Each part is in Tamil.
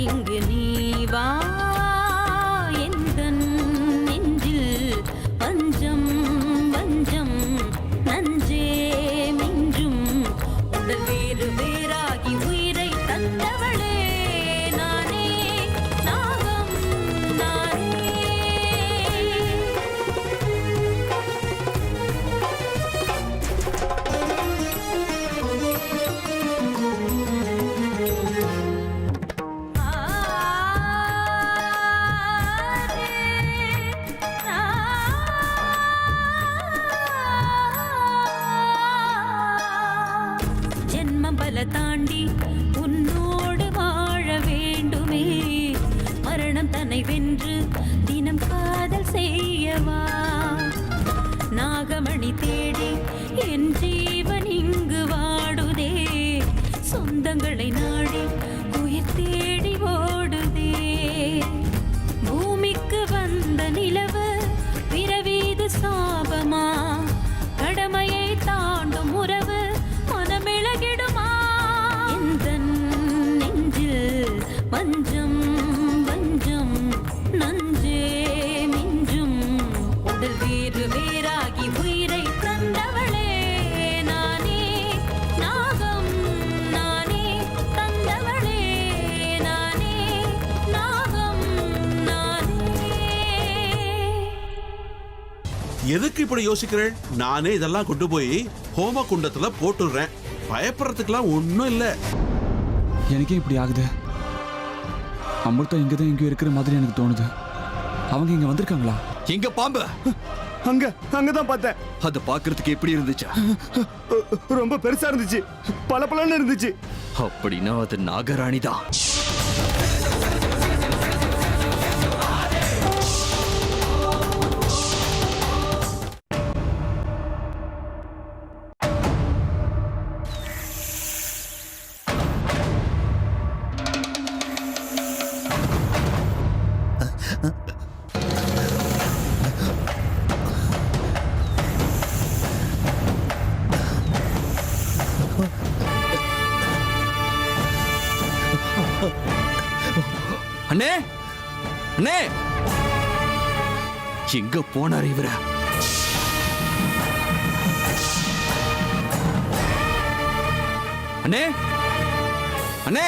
இங்கு நீ வா எந்தன் நெஞ்சில் பஞ்சம் வஞ்சம் நஞ்சே மிஞ்சும் உடல் வேறு வேறாகி உயிரை தந்தவளே நானே நாகம் நானே. ஜென்மம் பல தாண்டி உன்னோடு வாழ வேண்டுமே மரணம் தன்னை வென்று தினம் காதல் செய்யவா நாகமணி தேடி என் ஜீவன் இங்கு வாடுதே சொந்தங்களை நாடி உயிர் தேடி ஓடுதே பூமிக்கு வந்த நிலவு பிறவீது சாபமா கடமையை தாண்டும் உறவு மனமிளகிடுமா எந்தன் நெஞ்சில் வஞ்சம் வஞ்சம் நஞ்சே மிஞ்சும் உடல் வேறு வேறாகி உயிரை தந்தவளே நானே நாகம் நானே தந்தவளே நானே நாகம் நானே. எதுக்கு இப்படி யோசிக்கிறேன்? நானே இதெல்லாம் கொண்டு போய் ஹோம குண்டத்துல போட்டுடுறேன். பயப்படுறதுக்கெல்லாம் ஒன்றும் இல்லை. எனக்கே இப்படி ஆகுது. அமிர்தம் இங்கதான் எங்கேயோ இருக்கிற மாதிரி எனக்கு தோணுது. அவங்க இங்க வந்திருக்காங்களா? எங்க பாம்பு? அங்கதான் பார்த்தேன். அது பாக்குறதுக்கு எப்படி இருந்துச்சு? ரொம்ப பெருசா இருந்துச்சு, பளபளன்னு இருந்துச்சு. அப்படின்னா அது நாகராணி தான். அண்ணே அண்ணே, எங்க போனார் இவர? அண்ணே அண்ணே,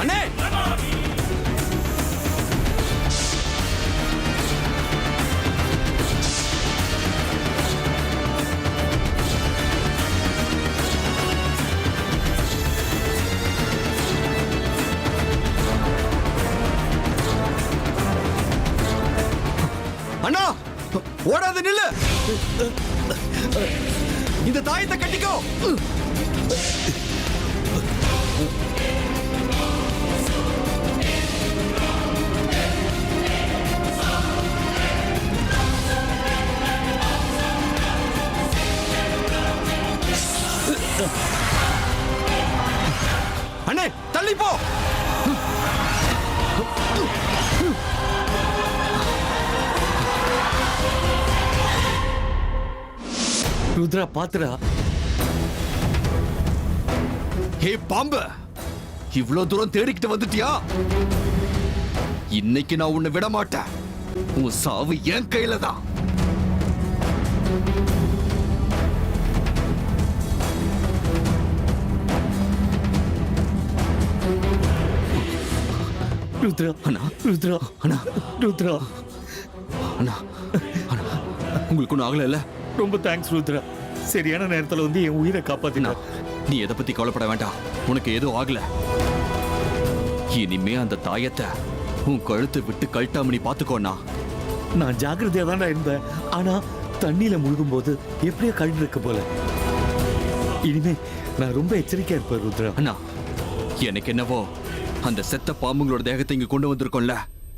அண்ணா அண்ணே, அண்ணா ஓடாத நில்லு. இந்த தாயத்தை கட்டிக்கோ. தள்ளி போ. ருத்ரா பாத்துடா. ஹே பாம்பு, இவ்வளவு தூரம் தேடிக்கிட்டு வந்துட்டியா? இன்னைக்கு நான் உன்னை விட மாட்டேன். உன் சாவு என் கையில தான். ருத்ரா அண்ணா, ருத்ரா அண்ணா, ருத்ரா அண்ணா, அண்ணா, உங்களுக்கு ஒன்றும் ஆகல இல்ல? ரொம்ப தேங்க்ஸ் ருத்ரா. சரியான நேரத்துல வந்து என் உயிரை காப்பாத்தினா. நீ எதை பத்தி கவலைப்பட வேண்டாம். உனக்கு எதுவும் ஆகல. இனிமே அந்த தாயத்தை உன் கழுத்தை விட்டு கழட்டாம நீ பாத்துக்கோண்ணா. நான் ஜாக்கிரதையா தான்டா இருந்தேன். ஆனா தண்ணியில முழுகும் போது எப்படியோ கழண்டு இருக்க போல. இனிமே நான் ரொம்ப எச்சரிக்கையா இருப்பேன் ருத்ரா. அண்ணா, எனக்கு என்னவோ அந்த செத்த பாம்புங்களோட தேகத்தை இங்க கொண்டு வந்திருக்கோம்ல,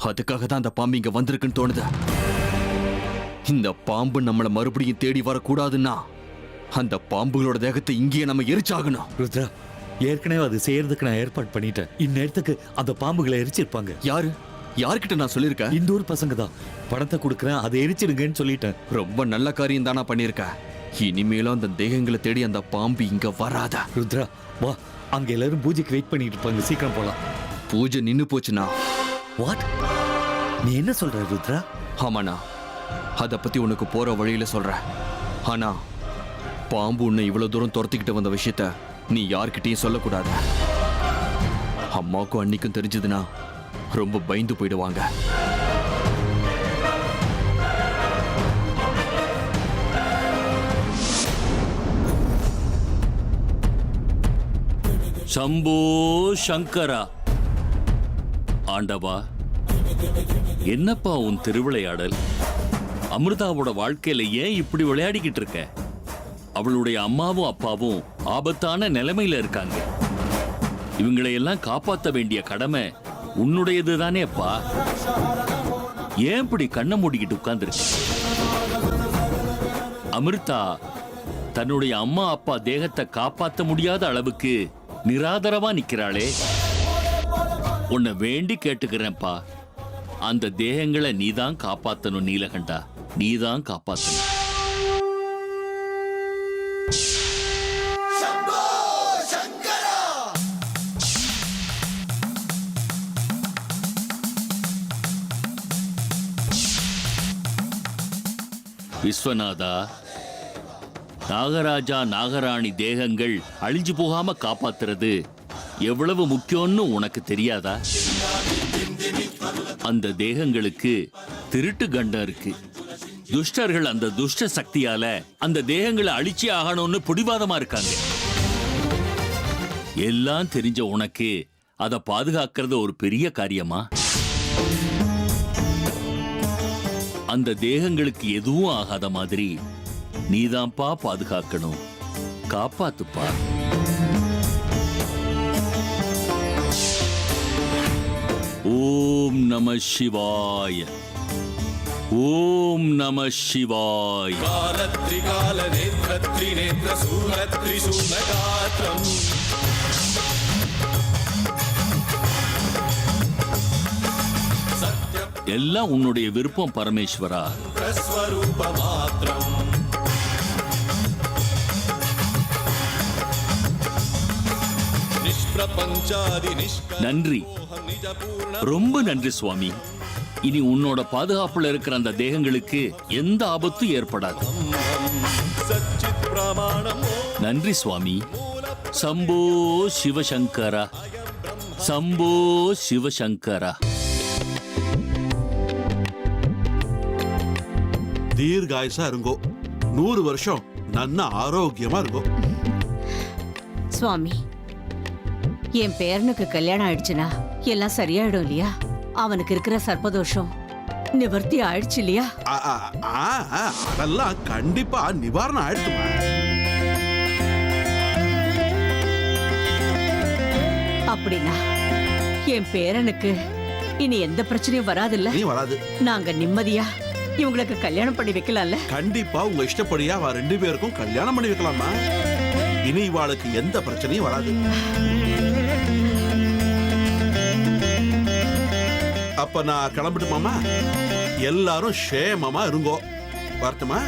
அதுக்காக தான் அந்த பாம்பு இங்க வந்திருக்குன்னு தோணுது. இந்த பாம்பு நம்மளை மறுபடியும் தேடி வரக்கூடாதுன்னா அந்த பாம்புகளோட தேகத்தை இங்கேயே நம்ம எரிச்சாகணும். ருத்ரா, ஏற்கனவே அது செய்யறதுக்கு நான் ஏற்பாடு பண்ணிட்டேன். இந்நேரத்துக்கு அந்த பாம்புகளை எரிச்சிருப்பாங்க. யாரு யார்கிட்ட நான் சொல்லியிருக்கேன்? இந்த ஊர் பசங்க தான். பணத்தை கொடுக்குறேன், அதை எரிச்சிடுங்கன்னு சொல்லிட்டேன். ரொம்ப நல்ல காரியம் தானா பண்ணியிருக்க. இனிமேலும் அந்த தேகங்களை தேடி அந்த பாம்பு இங்க வராத. ருத்ரா வா, அங்க எல்லாரும் பூஜைக்கு வெயிட் பண்ணிட்டு இருப்பாங்க. சீக்கிரம் போலாம். பூஜை நின்னு போச்சுண்ணா. வாட்? நீ என்ன சொல்ற ருத்ரா? ஆமாண்ணா, அதை பத்தி உனக்கு போற வழியில சொல்றேன். ஆனா பாம்பு உன்னை இவ்வளவு தூரம் துரத்திக்கிட்டு வந்த விஷயத்த நீ யார்கிட்டயும் சொல்லக்கூடாது. அம்மாவுக்கும் அன்னிக்கும் தெரிஞ்சதுன்னா ரொம்ப பயந்து போயிடுவாங்க. சம்போ சங்கரா. ஆண்டவா, என்னப்பா உன் திருவிளையாடல்? அமிர்தாவோட வாழ்க்கையில ஏன் இப்படி விளையாடிக்கிட்டு இருக்க? அவளுடைய அம்மாவும் அப்பாவும் ஆபத்தான நிலைமையில இருக்காங்க. இவங்களை எல்லாம் காப்பாற்ற வேண்டிய கடமை உன்னுடையது தானே அப்பா. ஏன் இப்படி கண்ணை மூடிக்கிட்டு உட்கார்ந்துருக்க? அமிர்தா தன்னுடைய அம்மா அப்பா தேகத்தை காப்பாற்ற முடியாத அளவுக்கு நிராதரவா நிக்கிறாளே. உன்னை வேண்டி கேட்டுக்கிறேன்ப்பா, அந்த தேகங்களை நீதான் காப்பாத்தணும் நீலகண்டா, நீதான் காப்பாத்தணும். விஸ்வநாதா, நாகராஜா நாகராணி தேகங்கள் அழிஞ்சு போகாம காப்பாத்துறது எவ்வளவு முக்கியம்னு உனக்கு தெரியாதா? அந்த தேகங்களுக்கு திருட்டு கண்டம் இருக்கு. துஷ்டர்கள் அந்த துஷ்ட சக்தியால அந்த தேகங்களை அழிச்சே ஆகணும்னு பிடிவாதமா இருக்காங்க. எல்லாம் தெரிஞ்ச உனக்கு அதை பாதுகாக்கிறது ஒரு பெரிய காரியமா? அந்த தேகங்களுக்கு எதுவும் ஆகாத மாதிரி நீதான்ப்பா பாதுகாக்கணும். காப்பாத்துப்பா. ஓம் நம சிவாய. ஓம் நம சிவாய. காலத்ரிகால நேத்ரத்ரி நேத்ர சூலத்ரி சூலகாத்ரம் எல்லாம் உன்னுடைய விருப்பம் பரமேஸ்வரா. பிரஸ்வரூப மாத்ரம் நிஷ்பிரபஞ்சாதி நிஷ்க நன்றி, ரொம்ப நன்றி சுவாமி. இனி உன்னோட பாதுகாப்புல இருக்கிற அந்த தேகங்களுக்கு எந்த ஆபத்தும் ஏற்படாது. சச்சித் பிரமாணம் நன்றி சுவாமி. சம்போ சிவசங்கரா, சம்போ சிவசங்கரா. தீர்காயுசா இருங்கோ. 100 வருஷம் நன்னா ஆரோக்கியமா இருங்கோ. சுவாமி, என் பேரனுக்கு கல்யாணம் ஆயிடுச்சுனா எல்லாம் சரியாயிடும் இல்லையா? அவனுக்கு இருக்கிற சர்ப்பதோஷம் நிவர்த்தி ஆயிடுச்சு இல்லையா? அதெல்லாம் கண்டிப்பா நிவாரணம் ஆயிடுச்சுமா. அப்படின்னா என் பேரனுக்கு இனி எந்த பிரச்சனையும் வராதுல்ல? நீ வராது. நாங்க நிம்மதியா இவங்களுக்கு கல்யாணம் பண்ணி வைக்கலாம்ல? கண்டிப்பா உங்க இஷ்டப்படியா அவ 2 பேருக்கும் கல்யாணம் பண்ணி வைக்கலாமா. இனி இவாளுக்கு எந்த பிரச்சனையும் வராது. அப்ப நான் கிளம்பிட்டுமாமா? எல்லாரும் ஷேமமா இருங்கோ. வரட்டுமா?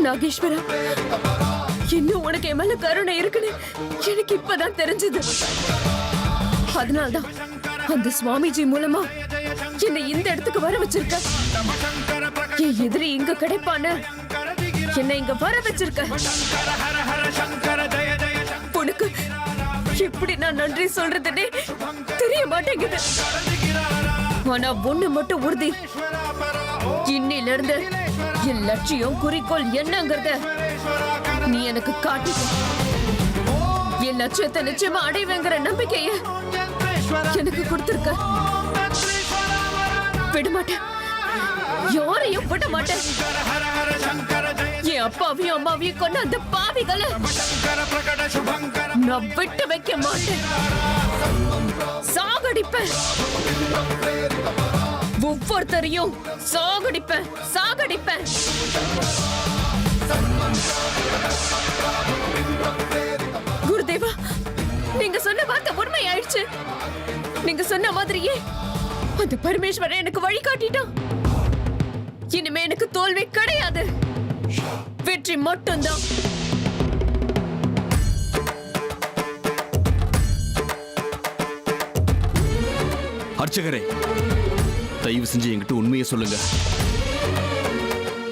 நாகேஸ்வரா, இன்னும் உனக்கு என் மேல கருணை இருக்குன்னு எனக்கு இப்பதான் தெரிஞ்சது. அதனால்தான் அந்த சுவாமிஜி மூலமா என்னை இந்த இடத்துக்கு வர வச்சிருக்க. என் எதிரி இங்க கிடைப்பான என்னை இங்க வர வச்சிருக்க. உனக்கு எப்படி நான் நன்றி சொல்றதுன்னே தெரிய மாட்டேங்குது. ஆனா ஒண்ணு மட்டும் உறுதி, இன்னில இருந்து என் லட்சியம் குறிக்கோள் என்னங்கறத நீ எனக்கு காட்டி என் லட்சியத்தை நிச்சயமா அடைவேங்கிற நம்பிக்கைய எனக்கு கொடுத்திருக்க. விடமாட்டேன், யாரையும் விட மாட்டேன். என் அப்பாவையும் அம்மாவையும் கொண்ட அந்த பாவிகளை நான் விட்டு வைக்க மாட்டேன். சாகடிப்பேன், ஒவ்வொருத்தரையும் சாகடிப்பேன், சாகடிப்பேன். குருதேவா, நீங்க சொன்ன வார்த்தை உண்மை ஆயிடுச்சு. நீங்க சொன்ன மாதிரியே அந்த பரமேஸ்வரன் எனக்கு வழிகாட்டிட்டான். இனிமே எனக்கு தோல்வி கிடையாது, வெற்றி மட்டும்தான். அர்ச்சகரே, தயவு செஞ்சு என்கிட்ட உண்மையை சொல்லுங்க.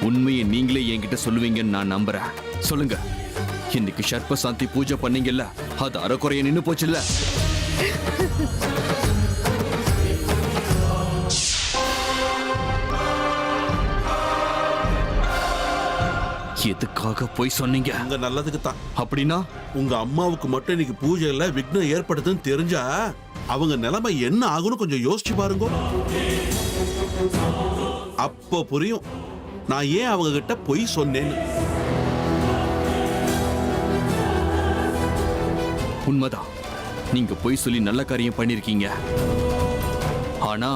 உண்மையை நீங்களே என்கிட்ட சொல்லுவீங்கன்னு நான் நம்புறேன். சொல்லுங்க, இன்னைக்கு சர்ப்ப சாந்தி பூஜை பண்ணீங்கல்ல, அது அறக்குறைய நின்னு போச்சுல்ல? எதுக்காக போய் சொன்னீங்க? உங்க நல்லதுக்கு தான். அப்படின்னா உங்க அம்மாவுக்கு மட்டும் இன்னைக்கு பூஜையில விக்னம் ஏற்படுதுன்னு தெரிஞ்சா அவங்க நிலைமை என்ன ஆகும்னு கொஞ்சம் யோசிச்சு பாருங்க. அப்போ புரியும் நான் ஏன் அவங்க கிட்ட பொய் சொன்னேன்னு. உண்மைதான், நீங்க பொய் சொல்லி நல்ல காரியம் பண்ணிருக்கீங்க. ஆனா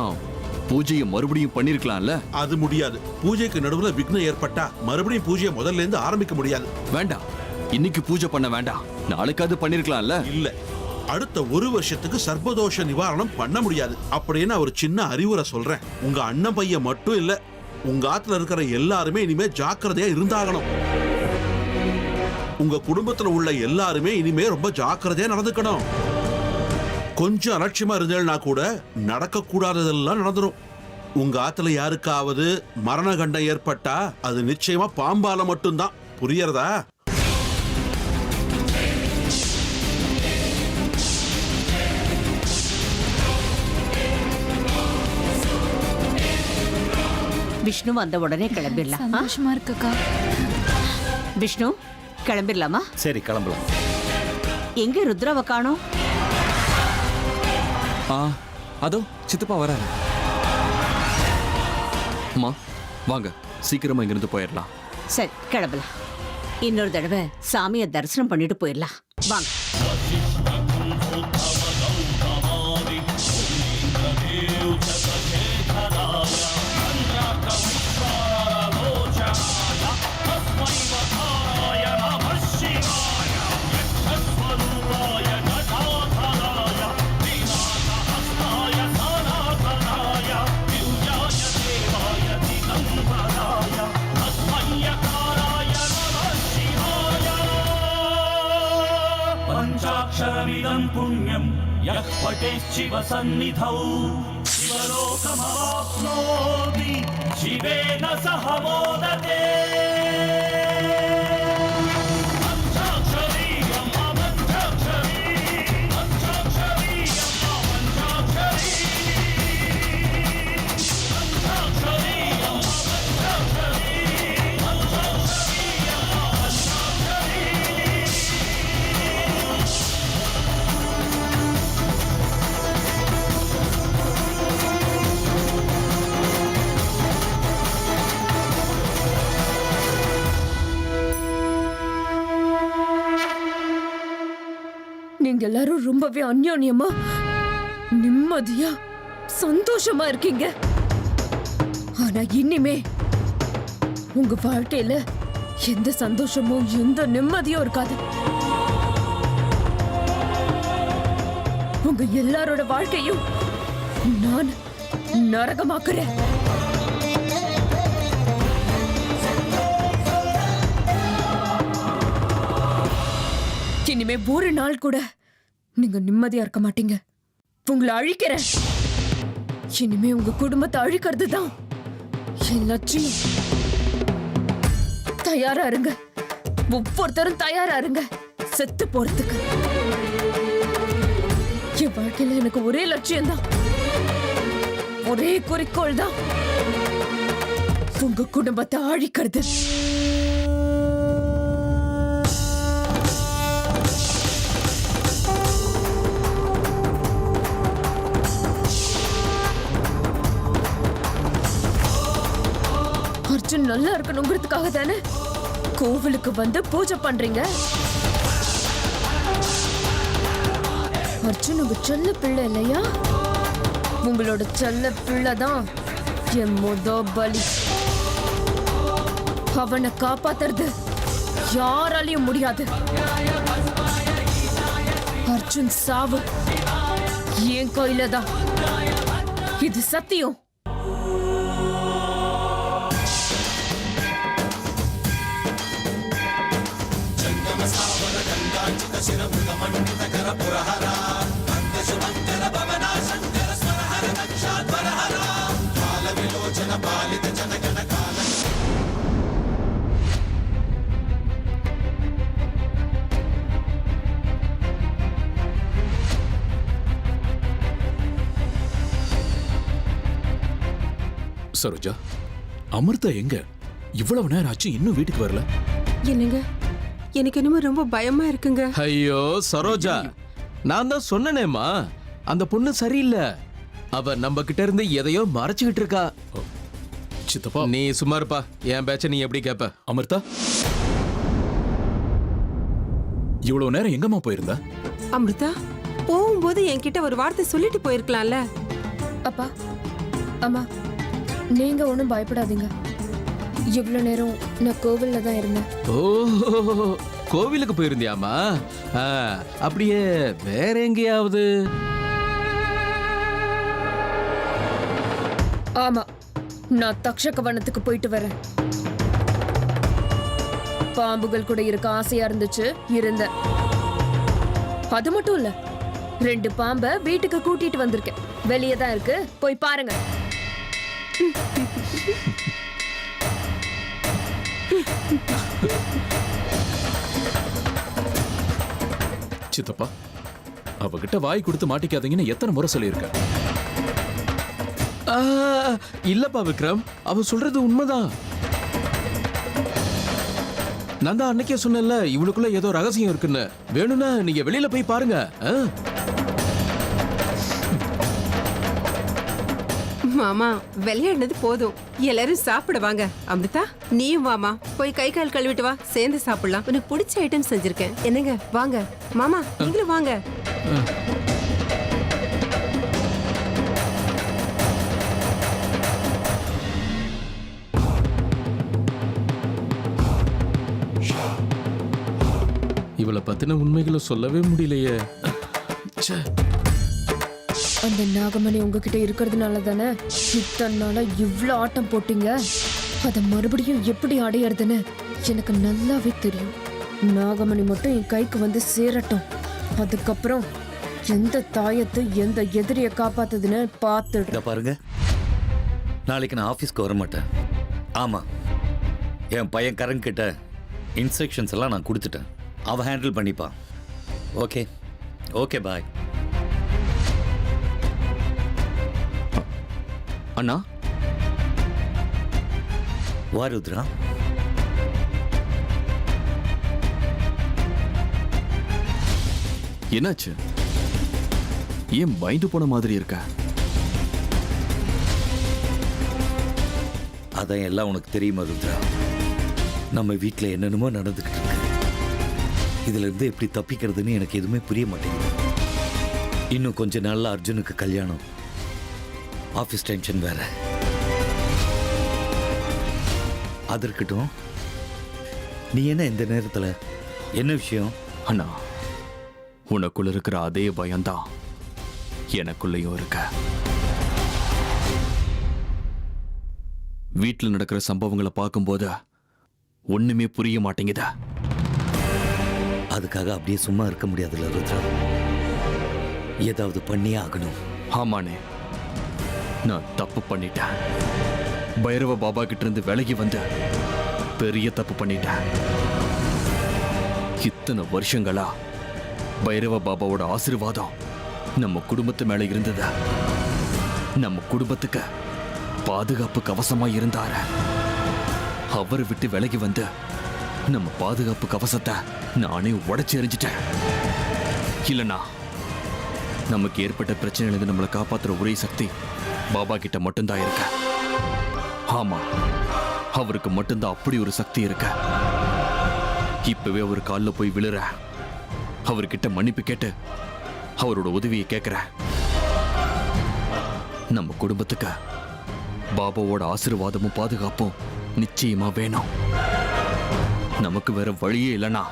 பூஜையை மறுபடியும் பண்ணிருக்கலாம்ல? அது முடியாது. பூஜைக்கு நடுவுல விக்னம் ஏற்பட்டா மறுபடியும் பூஜையை முதல்ல இருந்து ஆரம்பிக்க முடியாது. வேண்டாம், இன்னைக்கு பூஜை பண்ண வேண்டாம், நாளைக்காவது பண்ணிருக்கலாம்ல? இல்ல, அடுத்த ஒரு வருஷத்துக்கு சர்ப்பதோஷ நிவாரணம் பண்ண முடியாது அப்படின்னு ஒரு சின்ன அறிவுரை சொல்றேன். உங்க அண்ணன் பையன் மட்டும் இல்ல, உங்க ஆத்துல இருக்கிற எல்லாருமே இனிமே ஜாக்கிரதையா இருந்தாகணும். உங்க குடும்பத்துல உள்ள எல்லாருமே இனிமே ரொம்ப ஜாக்கிரதையா நடந்துக்கணும். கொஞ்சம் அலட்சியமா இருந்தேன்னா கூட நடக்க கூடாததெல்லாம் நடந்துரும். உங்க ஆத்துல யாருக்காவது மரண கண்டம் ஏற்பட்டா அது நிச்சயமா பாம்பால மட்டும்தான். புரியறதா? விஷ்ணு வந்த உடனே கிளம்பிடலாம். சந்தோஷமா இருக்குக்கா. விஷ்ணு, கிளம்பிடலாமா? சரி, கிளம்பலாம். எங்க ருத்ராவை காணோம்? அதோ சித்தப்பா வராரு. அம்மா வாங்க, சீக்கிரமா இங்கிருந்து போயிடலாம். சரி, கிளம்பலாம். இன்னொரு தடவை சாமியை தரிசனம் பண்ணிட்டு போயிடலாம். வாங்க. पञ्चाक्षरमिदं पुण्यं यः पठेच्छिव सन्निधौ शिवलोकमवाप्नोति शिवेन सह मोदते நீங்க எல்லாரும் ரொம்பவே அந்யோன்யமா நிம்மதியா சந்தோஷமா இருக்கீங்க. ஆனா இனிமே உங்க வாழ்க்கையில எந்த சந்தோஷமும் எந்த நிம்மதியும் இருக்காது. உங்க எல்லாரோட வாழ்க்கையும் நான் நரகமாக்குறேன். இனிமே ஒரு நாள் கூட நீங்க நிம்மதியா இருக்க மாட்டீங்க. உங்களை அழிக்கிறேன். இனிமே உங்க குடும்பத்தை அழிக்கிறது தான் என் லட்சியம். தயாரா இருங்க, ஒவ்வொருத்தரும் தயாரா இருங்க செத்து போறதுக்கு. என் வாழ்க்கையில எனக்கு ஒரே லட்சியம் தான், ஒரே குறிக்கோள் தான், உங்க குடும்பத்தை அழிக்கிறது. அர்ஜுன் நல்லா இருக்கணுங்கிறதுக்காக தானே கோவிலுக்கு வந்து பூஜை பண்றீங்க. அர்ஜுன் உங்க செல்ல பிள்ளை இல்லையா? உங்களோட செல்ல பிள்ளை தான் என் பலி. அவனை காப்பாத்துறது யாராலையும் முடியாது. அர்ஜுன் சாவு என் கையில தான். இது சத்தியம். சரோஜா, அமிர்தா எங்க? இவ்வளவு நேரம் ஆச்சு இன்னும் வீட்டுக்கு வரல. என்னங்க, எனக்கு என்னமோ ரொம்ப பயமா இருக்குங்க. ஐயோ சரோஜா, நான் தான் சொன்னேனேம்மா, அந்த பொண்ணு சரியில்லை. அவ நம்ம கிட்ட இருந்து எதையோ மறைச்சுக்கிட்டு இருக்கா. சித்தப்பா, நீ சும்மா இருப்பா. என் பேச்ச நீ எப்படி கேப்ப? அமிர்தா, இவ்வளவு நேரம் எங்கம்மா போயிருந்த? அமிர்தா, போகும்போது என்கிட்ட ஒரு வார்த்தை சொல்லிட்டு போயிருக்கலாம்ல. அப்பா அம்மா, நீங்க ஒன்றும் பயப்படாதீங்க. இவ்வளவு நேரம் நான் கோவில்ல தான் இருந்தேன். ஓ, கோவிலுக்கு போயிருந்தியாமா? அப்படியே வேற எங்கேயாவது? ஆமா, நான் தக்ஷக வனத்துக்கு போயிட்டு வரேன். பாம்புகள் கூட இருக்க ஆசையா இருந்துச்சு, இருந்தேன். அது மட்டும் இல்ல, 2 பாம்பை வீட்டுக்கு கூட்டிட்டு வந்திருக்கேன். வெளியே தான் இருக்கு, போய் பாருங்க. சித்தப்பா, அவகிட்ட வாய் கொடுத்து மாட்டிக்காதீங்கன்னு எத்தனை முறை சொல்லியிருக்க? இல்லப்பா விக்ரம், அவ சொல்றது உண்மைதான். நான் தான் அன்னைக்கே சொன்னேன்ல, இவளுக்குள்ள ஏதோ ரகசியம் இருக்குன்னு. வேணும்னா நீங்க வெளியில போய் பாருங்க. மாமா, விளையாடுனது போதும், எல்லாரும் சாப்பிட வாங்க. அமிர்தா, நீயும் வாமா, போய் கை கால் கழுவிட்டு வா, சேர்ந்து சாப்பிடலாம். உனக்கு பிடிச்ச ஐட்டம் செஞ்சிருக்கேன். என்னங்க, வாங்க. மாமா, நீங்களும் வாங்க. இவளை பத்தின உண்மைகளை சொல்லவே முடியலையே. அந்த நாகமணி உங்ககிட்ட இருக்கிறதுனால தானே இத்தனை நாளா இவ்ளோ ஆட்டம் போட்டீங்க. அதை மறுபடியும் எப்படி அடையறதுன்னு எனக்கு நல்லாவே தெரியும். நாகமணி மட்டும் என் கைக்கு வந்து சேரட்டும். அதுக்கப்புறம் எந்த தாயத்து எந்த எதிரியை காப்பாத்துதுன்னு பார்த்துடு. பாருங்க, நாளைக்கு நான் ஆஃபீஸ்க்கு வர மாட்டேன். ஆமா, என் பையன் கரண் கிட்ட இன்ஸ்ட்ரக்ஷன்ஸ் எல்லாம் நான் கொடுத்துட்டேன். அவன் ஹேண்டில் பண்ணிப்பான். ஓகே ஓகே, பாய். அண்ணா, வா ருத்ரா. என்னாச்சு? ஏன் பயந்து போன மாதிரி இருக்க? அதான் எல்லாம் உனக்கு தெரியுமா ருத்ரா? நம்ம வீட்டில் என்னென்னமோ நடந்துக்கிட்டு இருக்கு. இதுல இருந்து எப்படி தப்பிக்கிறதுன்னு எனக்கு எதுவுமே புரிய மாட்டேங்குது. இன்னும் கொஞ்ச நாள்ல அர்ஜுனுக்கு கல்யாணம். ஆஃபீஸ் டென்ஷன் வேற. அது இருக்கட்டும், நீ என்ன இந்த நேரத்துல, என்ன விஷயம்? அண்ணா, உனக்குள்ள இருக்கிற அதே பயம்தான் எனக்குள்ளேயும் இருக்க. வீட்டில் நடக்கிற சம்பவங்களை பார்க்கும்போது ஒண்ணுமே புரிய மாட்டேங்குதா. அதுக்காக அப்படியே சும்மா இருக்க முடியாதுல்ல ருத்ரா, ஏதாவது பண்ணியே ஆகணும். ஆமாண்ணே, நான் தப்பு பண்ணிட்டேன். பைரவ பாபா கிட்ட இருந்து விலகி வந்து பெரிய தப்பு பண்ணிட்டேன். இத்தனை வருஷங்களா பைரவ பாபாவோட ஆசீர்வாதம் நம்ம குடும்பத்து மேல இருந்தது. நம்ம குடும்பத்துக்கு பாதுகாப்பு கவசமா இருந்தாரு. அவரை விட்டு விலகி வந்து நம்ம பாதுகாப்பு கவசத்தை நானே உடைச்சு எறிஞ்சிட்டேன். இல்லைண்ணா, நமக்கு ஏற்பட்ட பிரச்சனையிலிருந்து நம்மளை காப்பாத்துற ஒரே சக்தி பாபா கிட்ட மட்டும்தான் இருக்க. ஆமா, அவருக்கு மட்டும்தான் அப்படி ஒரு சக்தி இருக்க. இப்பவே அவர் காலில் போய் விழுற, அவர்கிட்ட மன்னிப்பு கேட்டு அவரோட உதவியை கேட்கிற. நம்ம குடும்பத்துக்கு பாபாவோட ஆசீர்வாதமும் பாதுகாப்பும் நிச்சயமா வேணும். நமக்கு வேற வழியே இல்லைனா.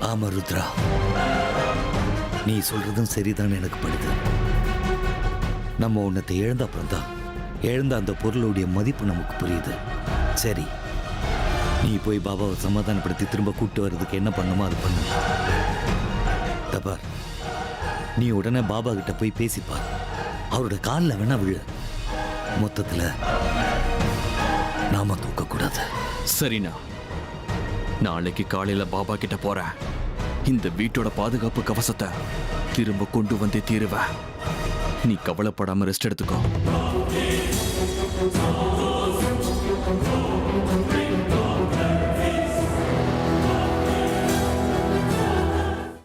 ஆமா ருத்ரா, நீ சொல்றதும் சரிதான் எனக்கு படுது. நம்ம உன்னத்தை இழந்த அப்புறம் தான் இழந்த அந்த பொருளுடைய மதிப்பு நமக்கு புரியுது. சரி, நீ போய் பாபாவை சமாதானப்படுத்தி திரும்ப கூப்பிட்டு வர்றதுக்கு என்ன பண்ணுமோ அது பண்ணு. தபார், நீ உடனே பாபா கிட்ட போய் பேசிப்பார். அவரோட காலில் வேணா விழு. மொத்தத்துல நாம தூக்கக்கூடாது. சரிண்ணா, நாளைக்கு காலையில பாபா கிட்ட போறேன். இந்த வீட்டோட பாதுகாப்பு கவசத்தை திரும்ப கொண்டு வந்தே தீருவேன். நீ கவலைப்படாம ரெஸ்ட் எடுத்துக்கோ.